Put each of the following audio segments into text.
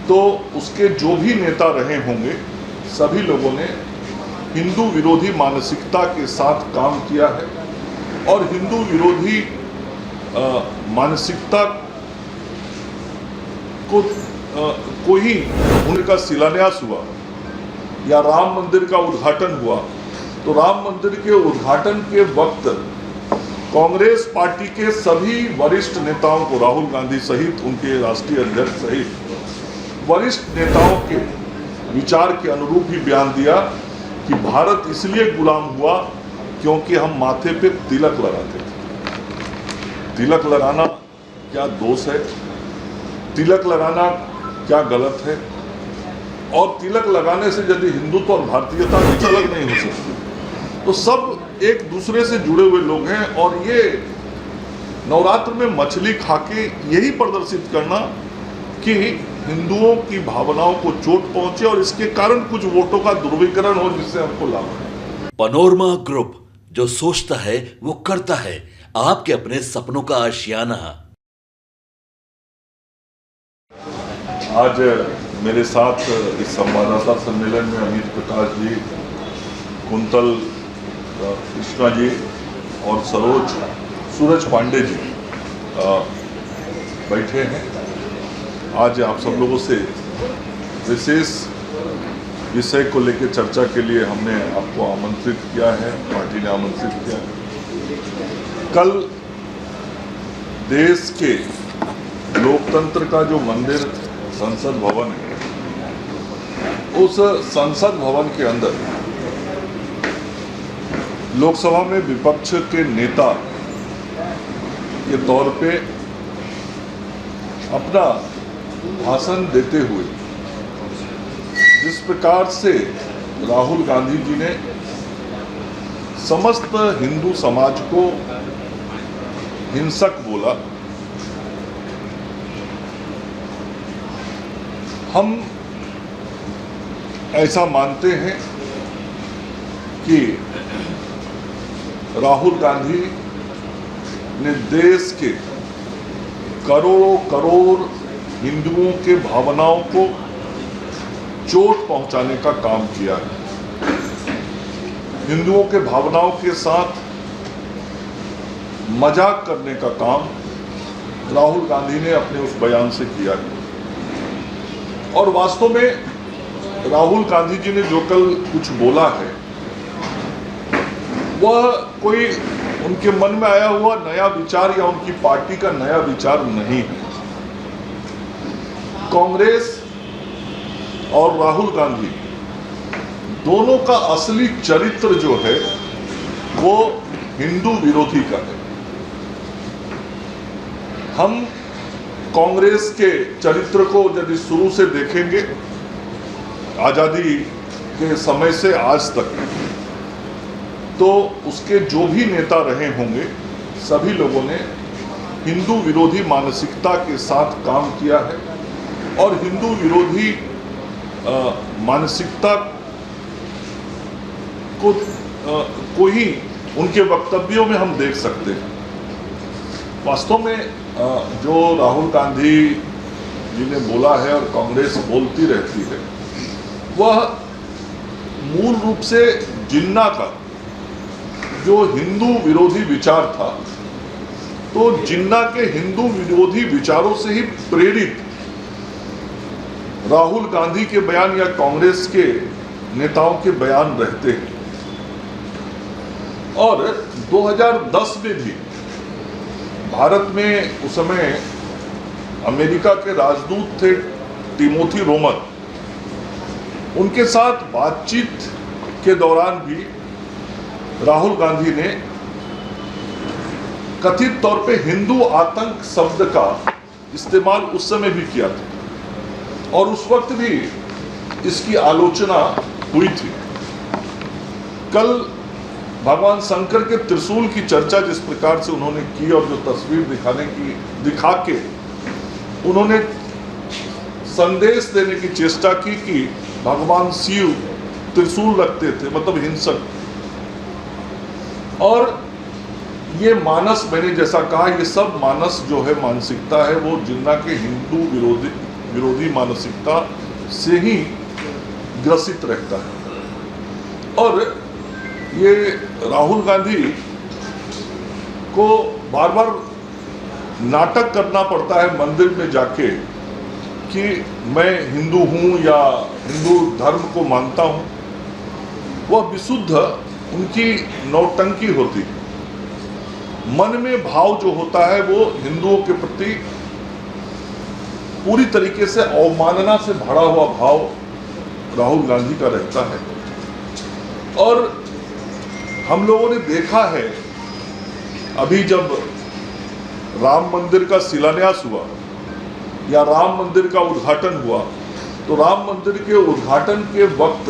तो उसके जो भी नेता रहे होंगे सभी लोगों ने हिंदू विरोधी मानसिकता के साथ काम किया है और हिंदू विरोधी मानसिकता को ही उनका शिलान्यास हुआ या राम मंदिर का उद्घाटन हुआ। तो राम मंदिर के उद्घाटन के वक्त कांग्रेस पार्टी के सभी वरिष्ठ नेताओं को, राहुल गांधी सहित उनके राष्ट्रीय अध्यक्ष सहित वरिष्ठ नेताओं के विचार के अनुरूप ही बयान दिया कि भारत इसलिए गुलाम हुआ क्योंकि हम माथे पे तिलक लगाते थे। तिलक लगाना क्या दोष है? तिलक लगाना क्या गलत है? और तिलक लगाने से यदि हिंदुत्व और भारतीयता अलग नहीं हो सकती। तो सब एक दूसरे से जुड़े हुए लोग हैं और ये नवरात्र में मछली खाके यही प्रदर्शित करना कि हिंदुओं की भावनाओं को चोट पहुंचे और इसके कारण कुछ वोटों का दुर्विकरण हो जिससे हमको लाभ है। पनोरमा ग्रुप, जो सोचता है वो करता है। आपके अपने सपनों का आशियाना। आज मेरे साथ इस संवाददाता सम्मेलन में अमित प्रकाश जी, कुंतल कृष्णा जी और सूरज पांडे जी बैठे हैं। आज आप सब लोगों से विशेष विषय को लेकर चर्चा के लिए हमने आपको आमंत्रित किया है, पार्टी ने आमंत्रित किया है। कल देश के लोकतंत्र का जो मंदिर संसद भवन है, उस संसद भवन के अंदर लोकसभा में विपक्ष के नेता के तौर पे अपना भाषण देते हुए जिस प्रकार से राहुल गांधी जी ने समस्त हिंदू समाज को हिंसक बोला, हम ऐसा मानते हैं कि राहुल गांधी ने देश के करोड़ों करोड़ हिंदुओं के भावनाओं को चोट पहुंचाने का काम किया है। हिंदुओं के भावनाओं के साथ मजाक करने का काम राहुल गांधी ने अपने उस बयान से किया है। और वास्तव में राहुल गांधी जी ने जो कल कुछ बोला है वह कोई उनके मन में आया हुआ नया विचार या उनकी पार्टी का नया विचार नहीं है। कांग्रेस और राहुल गांधी दोनों का असली चरित्र जो है वो हिंदू विरोधी का है। हम कांग्रेस के चरित्र को यदि शुरू से देखेंगे, आजादी के समय से आज तक, तो उसके जो भी नेता रहे होंगे सभी लोगों ने हिंदू विरोधी मानसिकता के साथ काम किया है और हिंदू विरोधी मानसिकता को ही उनके वक्तव्यों में हम देख सकते हैं। वास्तव में जो राहुल गांधी जी ने बोला है और कांग्रेस बोलती रहती है, वह मूल रूप से जिन्ना का जो हिंदू विरोधी विचार था, तो जिन्ना के हिंदू विरोधी विचारों से ही प्रेरित राहुल गांधी के बयान या कांग्रेस के नेताओं के बयान रहते हैं। और 2010 में भी भारत में उस समय अमेरिका के राजदूत थे टिमोथी रोमन, उनके साथ बातचीत के दौरान भी राहुल गांधी ने कथित तौर पे हिंदू आतंक शब्द का इस्तेमाल उस समय भी किया था और उस वक्त भी इसकी आलोचना हुई थी। कल भगवान शंकर के त्रिशूल की चर्चा जिस प्रकार से उन्होंने की और जो तस्वीर दिखा के उन्होंने संदेश देने की चेष्टा की कि भगवान शिव त्रिशूल रखते थे, मतलब हिंसक। और ये मानस, मैंने जैसा कहा, ये सब मानस जो है, मानसिकता है, वो जिन्ना के हिंदू विरोधी विरोधी मानसिकता से ही ग्रसित रहता है। और ये राहुल गांधी को बार बार नाटक करना पड़ता है मंदिर में जाके कि मैं हिंदू हूँ या हिंदू धर्म को मानता हूँ। वह विशुद्ध उनकी नौटंकी होती है। मन में भाव जो होता है वो हिंदुओं के प्रति पूरी तरीके से अवमानना से भरा हुआ भाव राहुल गांधी का रहता है। और हम लोगों ने देखा है अभी जब राम मंदिर का शिलान्यास हुआ या राम मंदिर का उद्घाटन हुआ, तो राम मंदिर के उद्घाटन के वक्त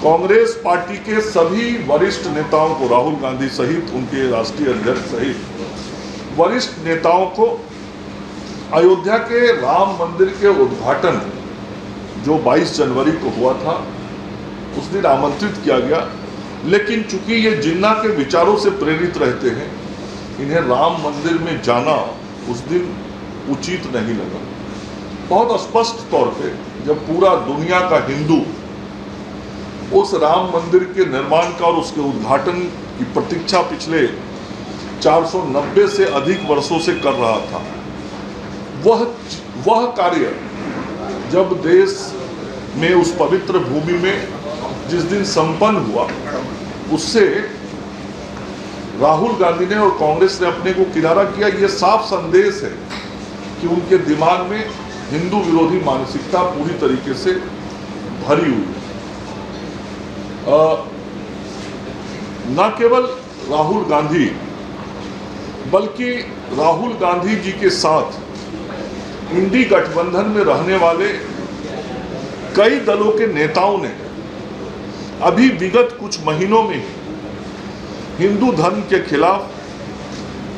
कांग्रेस पार्टी के सभी वरिष्ठ नेताओं को, राहुल गांधी सहित उनके राष्ट्रीय अध्यक्ष सहित वरिष्ठ नेताओं को अयोध्या के राम मंदिर के उद्घाटन जो 22 जनवरी को हुआ था उस दिन आमंत्रित किया गया। लेकिन चूंकि ये जिन्ना के विचारों से प्रेरित रहते हैं, इन्हें राम मंदिर में जाना उस दिन उचित नहीं लगा। बहुत स्पष्ट तौर पे जब पूरा दुनिया का हिंदू उस राम मंदिर के निर्माण का और उसके उद्घाटन की प्रतीक्षा पिछले 490 से अधिक वर्षों से कर रहा था, वह कार्य जब देश में उस पवित्र भूमि में जिस दिन संपन्न हुआ, उससे राहुल गांधी ने और कांग्रेस ने अपने को किनारा किया। ये साफ संदेश है कि उनके दिमाग में हिंदू विरोधी मानसिकता पूरी तरीके से भरी हुई है। न केवल राहुल गांधी बल्कि राहुल गांधी जी के साथ इंडी गठबंधन में रहने वाले कई दलों के नेताओं ने अभी विगत कुछ महीनों में हिंदू धर्म के खिलाफ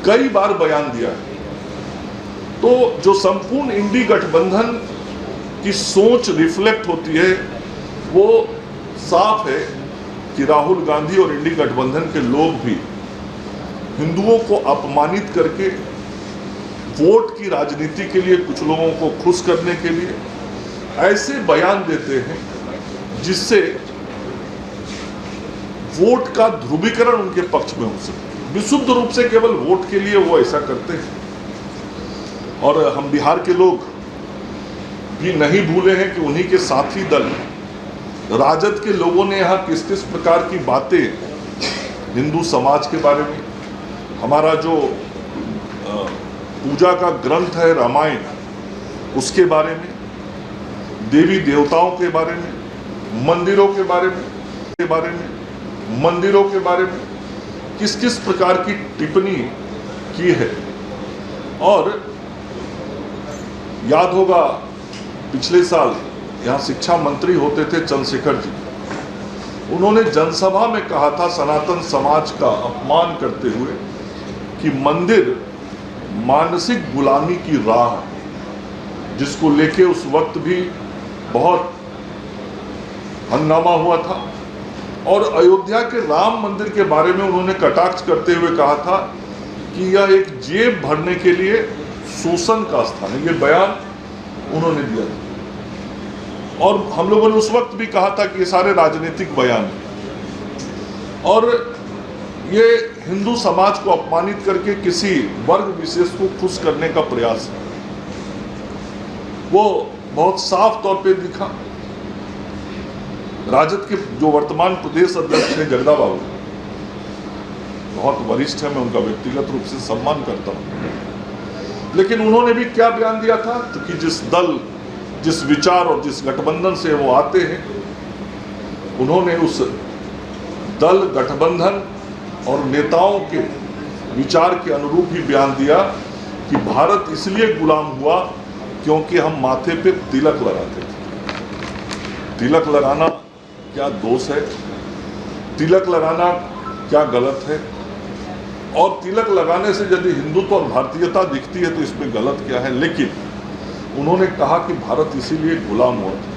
कई बार बयान दिया है। तो जो संपूर्ण इंडी गठबंधन की सोच रिफ्लेक्ट होती है वो साफ है कि राहुल गांधी और इंडी गठबंधन के लोग भी हिंदुओं को अपमानित करके वोट की राजनीति के लिए, कुछ लोगों को खुश करने के लिए ऐसे बयान देते हैं जिससे वोट का ध्रुवीकरण उनके पक्ष में हो सके। विशुद्ध रूप से केवल वोट के लिए वो ऐसा करते हैं। और हम बिहार के लोग भी नहीं भूले हैं कि उन्हीं के साथी दल राजद के लोगों ने यहाँ किस किस प्रकार की बातें हिंदू समाज के बारे में, हमारा जो पूजा का ग्रंथ है रामायण, उसके बारे में, देवी देवताओं के बारे में, मंदिरों के बारे में किस किस प्रकार की टिप्पणी की है। और याद होगा पिछले साल यहाँ शिक्षा मंत्री होते थे चंद्रशेखर जी, उन्होंने जनसभा में कहा था सनातन समाज का अपमान करते हुए कि मंदिर मानसिक गुलामी की राह है, जिसको लेके उस वक्त भी बहुत हंगामा हुआ था। और अयोध्या के राम मंदिर के बारे में उन्होंने कटाक्ष करते हुए कहा था कि यह एक जेब भरने के लिए शोषण का स्थान है। ये बयान उन्होंने दिया था और हम लोगों ने उस वक्त भी कहा था कि ये सारे राजनीतिक बयान हैं और ये हिंदू समाज को अपमानित करके किसी वर्ग विशेष को खुश करने का प्रयास है। वो बहुत साफ तौर पे दिखा। राजद के जो वर्तमान प्रदेश अध्यक्ष हैं जगदा बाबू, बहुत वरिष्ठ है, मैं उनका व्यक्तिगत रूप से सम्मान करता हूँ, लेकिन उन्होंने भी क्या बयान दिया था कि जिस विचार और जिस गठबंधन से वो आते हैं, उन्होंने उस दल गठबंधन और नेताओं के विचार के अनुरूप ही बयान दिया कि भारत इसलिए गुलाम हुआ क्योंकि हम माथे पे तिलक लगाते थे। तिलक लगाना क्या दोष है? तिलक लगाना क्या गलत है? और तिलक लगाने से यदि हिंदुत्व और भारतीयता दिखती है तो इसमें गलत क्या है? लेकिन उन्होंने कहा कि भारत इसीलिए गुलाम हुआ था।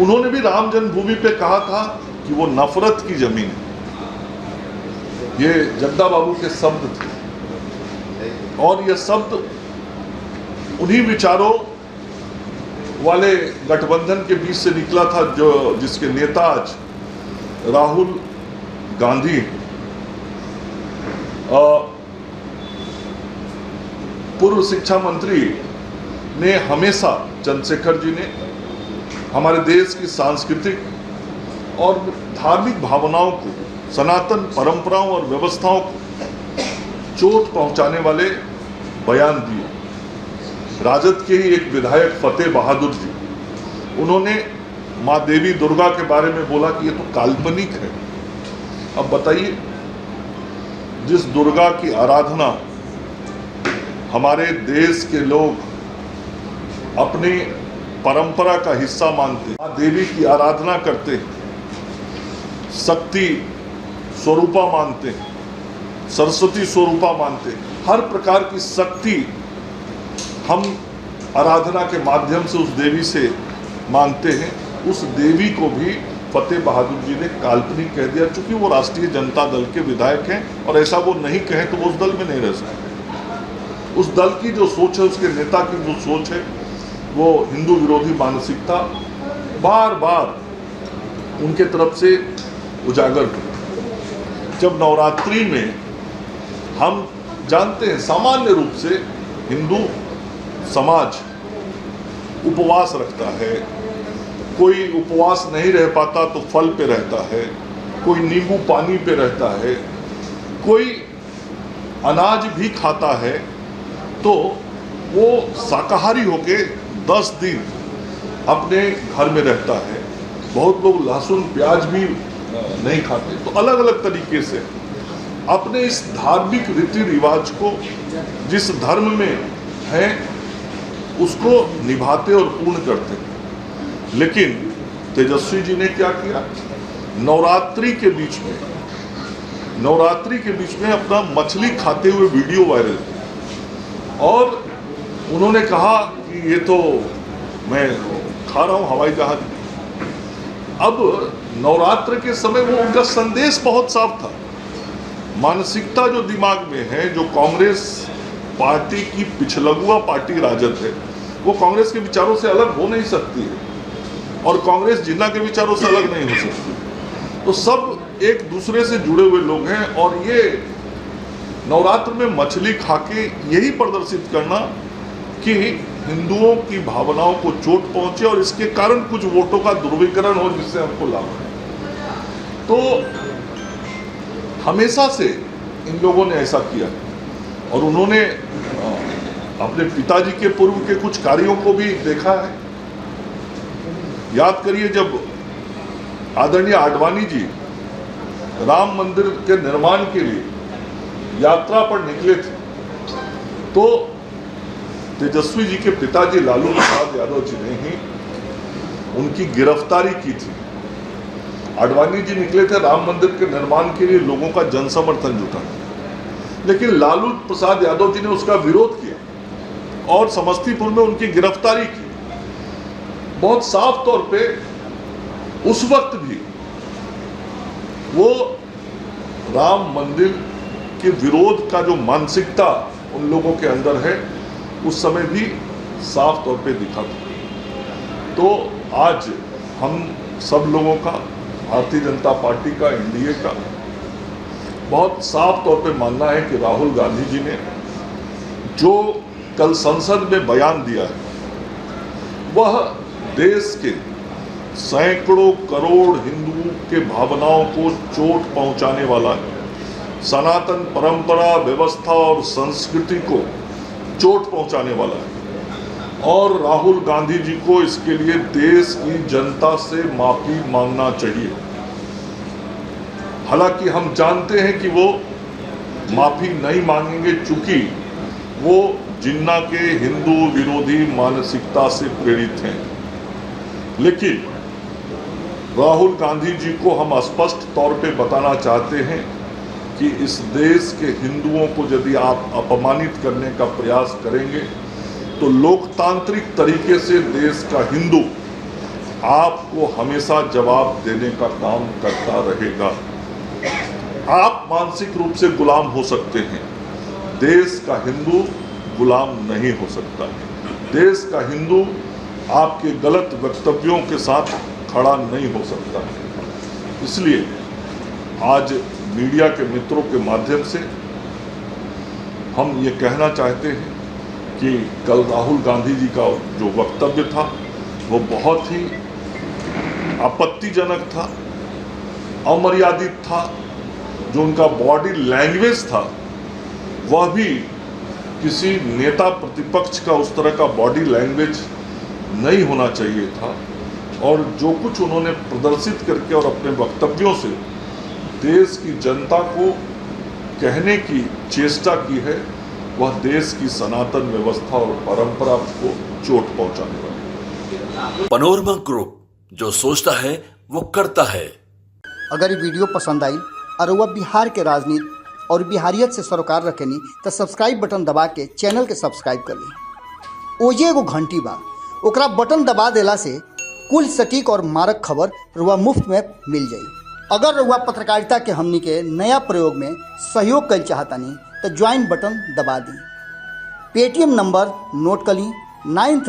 उन्होंने भी राम जन्मभूमि पे कहा था कि वो नफरत की जमीन है। ये जगदा बाबू के शब्द थे और ये शब्द उन्हीं विचारों वाले गठबंधन के बीच से निकला था जो जिसके नेता आज राहुल गांधी पूर्व शिक्षा मंत्री ने हमेशा, चंद्रशेखर जी ने हमारे देश की सांस्कृतिक और धार्मिक भावनाओं को, सनातन परंपराओं और व्यवस्थाओं को चोट पहुंचाने वाले बयान दिए। राजद के ही एक विधायक फतेह बहादुर जी, उन्होंने माँ देवी दुर्गा के बारे में बोला कि ये तो काल्पनिक है। अब बताइए, जिस दुर्गा की आराधना हमारे देश के लोग अपनी परंपरा का हिस्सा मानते हैं, माँ देवी की आराधना करते हैं, शक्ति स्वरूपा मानते हैं, सरस्वती स्वरूपा मानते हैं, हर प्रकार की शक्ति हम आराधना के माध्यम से उस देवी से मांगते हैं। उस देवी को भी फतेह बहादुर जी ने काल्पनिक कह दिया, चूंकि वो राष्ट्रीय जनता दल के विधायक हैं और ऐसा वो नहीं कहें तो वो उस दल में नहीं रह सकते। उस दल की जो सोच है, उसके नेता की जो सोच है, वो हिंदू विरोधी मानसिकता बार बार उनके तरफ से उजागर हुई। जब नवरात्रि में हम जानते हैं सामान्य रूप से हिंदू समाज उपवास रखता है, कोई उपवास नहीं रह पाता तो फल पे रहता है, कोई नींबू पानी पे रहता है, कोई अनाज भी खाता है, तो वो शाकाहारी होके 10 दिन अपने घर में रहता है। बहुत लोग लहसुन प्याज भी नहीं खाते। तो अलग अलग तरीके से अपने इस धार्मिक रीति रिवाज को, जिस धर्म में है, उसको निभाते और पूर्ण करते हैं। लेकिन तेजस्वी जी ने क्या किया, नवरात्रि के बीच में अपना मछली खाते हुए वीडियो वायरल किया और उन्होंने कहा कि ये तो मैं खा रहा हूँ हवाई जहाज। अब नवरात्र के समय वो उनका संदेश बहुत साफ था। मानसिकता जो दिमाग में है, जो कांग्रेस पार्टी की पिछलगुआ पार्टी राजद है, वो कांग्रेस के विचारों से अलग हो नहीं सकती है और कांग्रेस जिन्ना के विचारों से अलग नहीं हो सकती। तो सब एक दूसरे से जुड़े हुए लोग हैं और ये नवरात्र में मछली खा के यही प्रदर्शित करना कि हिंदुओं की भावनाओं को चोट पहुंचे और इसके कारण कुछ वोटों का ध्रुवीकरण हो जिससे हमको लाभ है। तो हमेशा से इन लोगों ने ऐसा किया और उन्होंने अपने पिताजी के पूर्व के कुछ कार्यों को भी देखा है। याद करिए, जब आदरणीय आडवाणी जी राम मंदिर के निर्माण के लिए यात्रा पर निकले थे, तो तेजस्वी जी के पिताजी लालू प्रसाद यादव जी ने ही उनकी गिरफ्तारी की थी। आडवाणी जी निकले थे राम मंदिर के निर्माण के लिए लोगों का जन समर्थन जुटाने, लेकिन लालू प्रसाद यादव जी ने उसका विरोध किया और समस्तीपुर में उनकी गिरफ्तारी की। बहुत साफ तौर पे उस वक्त भी वो राम मंदिर के विरोध का जो मानसिकता उन लोगों के अंदर है, उस समय भी साफ तौर पे दिखा था। तो आज हम सब लोगों का, भारतीय जनता पार्टी का, एनडीए का बहुत साफ तौर पे मानना है कि राहुल गांधी जी ने जो कल संसद में बयान दिया है, वह देश के सैकड़ों करोड़ हिंदुओं के भावनाओं को चोट पहुंचाने वाला है। सनातन परंपरा, व्यवस्था और संस्कृति को चोट पहुंचाने वाला है और राहुल गांधी जी को इसके लिए देश की जनता से माफी मांगना चाहिए। हालांकि हम जानते हैं कि वो माफी नहीं मांगेंगे, चूंकि वो जिन्ना के हिंदू विरोधी मानसिकता से प्रेरित हैं। लेकिन राहुल गांधी जी को हम स्पष्ट तौर पे बताना चाहते हैं कि इस देश के हिंदुओं को यदि आप अपमानित करने का प्रयास करेंगे तो लोकतांत्रिक तरीके से देश का हिंदू आपको हमेशा जवाब देने का काम करता रहेगा। आप मानसिक रूप से गुलाम हो सकते हैं, देश का हिंदू गुलाम नहीं हो सकता है। देश का हिंदू आपके गलत वक्तव्यों के साथ खड़ा नहीं हो सकता। इसलिए आज मीडिया के मित्रों के माध्यम से हम ये कहना चाहते हैं कि कल राहुल गांधी जी का जो वक्तव्य था वो बहुत ही आपत्तिजनक था, अमर्यादित था। जो उनका बॉडी लैंग्वेज था वह भी किसी नेता प्रतिपक्ष का उस तरह का बॉडी लैंग्वेज नहीं होना चाहिए था। और जो कुछ उन्होंने प्रदर्शित करके और अपने वक्तव्यों से देश की जनता को कहने की चेष्टा की है, वह देश की सनातन व्यवस्था और परंपरा को चोट पहुंचाने वाली है। पनोरमा ग्रुप, जो सोचता है वो करता है। अगर ये वीडियो पसंद आई और वह बिहार के राजनीति और बिहारियत से सरोकार रखेनी तो सब्सक्राइब बटन दबा के चैनल के सब्सक्राइब कर ली। ओजे एगो घंटी बा, ओकरा बटन दबा देला से कुल सटीक और मारक खबर रुआ मुफ्त में मिल जाई। अगर रुआ पत्रकारिता के हमनी के नया प्रयोग में सहयोग कर चाहतानी तो ज्वाइन बटन दबा दी। पेटीएम नंबर नोट कर ली 93